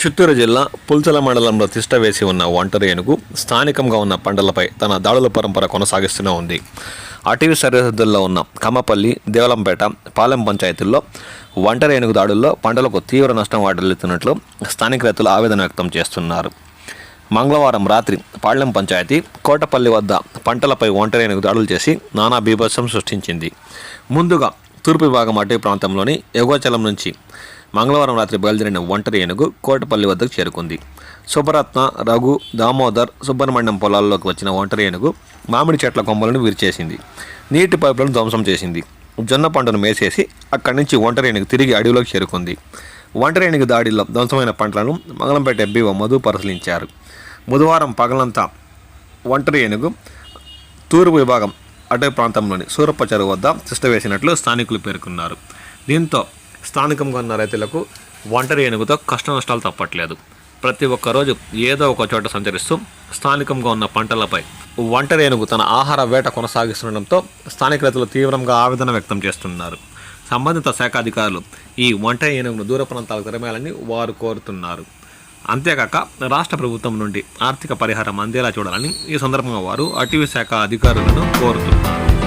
చిత్తూరు జిల్లా పుల్చల మండలంలో తిష్ట వేసి ఉన్న ఒంటరి ఏనుగు స్థానికంగా ఉన్న పంటలపై తన దాడుల పరంపర కొనసాగిస్తూనే ఉంది. అటవీ సరిహద్దుల్లో ఉన్న కమ్మపల్లి, దేవలంపేట, పాలెం పంచాయతీల్లో ఒంటరి ఏనుగు దాడుల్లో పంటలకు తీవ్ర నష్టం వాటిల్లుతున్నట్లు స్థానిక రైతులు ఆవేదన వ్యక్తం చేస్తున్నారు. మంగళవారం రాత్రి పాలెం పంచాయతీ కోటపల్లి వద్ద పంటలపై ఒంటరి ఏనుగు దాడులు చేసి నానా బీభత్సం సృష్టించింది. ముందుగా తూర్పు విభాగం అటవీ ప్రాంతంలోని ఎగువచలం నుంచి మంగళవారం రాత్రి బయలుదేరిన ఒంటరి ఏనుగు కోటపల్లి వద్దకు చేరుకుంది. శుభరత్న, రఘు, దామోదర్, సుబ్రహ్మణ్యం పొలాల్లోకి వచ్చిన ఒంటరి ఏనుగు మామిడి చెట్ల కొమ్మలను విరిచేసింది. నీటి పైపులను ధ్వంసం చేసింది. జొన్న పంటను మేసేసి అక్కడి నుంచి ఒంటరి ఏనుగు తిరిగి అడవిలోకి చేరుకుంది. ఒంటరి ఏనుగు దాడిలో ధ్వంసమైన పంటలను మంగళంపేట ఎబ్బీఓ మధు పరిశీలించారు. బుధవారం పగలంతా ఒంటరి ఏనుగు తూర్పు విభాగం అటవీ ప్రాంతంలోని సూరప్ప చెరువు వద్ద తిష్ట వేసినట్లు స్థానికులు పేర్కొన్నారు. దీంతో స్థానికంగా ఉన్న రైతులకు ఒంటరి ఏనుగుతో కష్ట నష్టాలు తప్పట్లేదు. ప్రతి ఒక్క రోజు ఏదో ఒక చోట సంచరిస్తూ స్థానికంగా ఉన్న పంటలపై ఒంటరి ఏనుగు తన ఆహార వేట కొనసాగిస్తుండటంతో స్థానిక రైతులు తీవ్రంగా ఆవేదన వ్యక్తం చేస్తున్నారు. సంబంధిత శాఖ అధికారులు ఈ ఒంటరి ఏనుగును దూర ప్రాంతాలకు తరమేయాలని వారు కోరుతున్నారు. అంతేకాక రాష్ట్ర ప్రభుత్వం నుండి ఆర్థిక పరిహారం అందేలా చూడాలని ఈ సందర్భంగా వారు అటవీ శాఖ అధికారులను కోరుతున్నారు.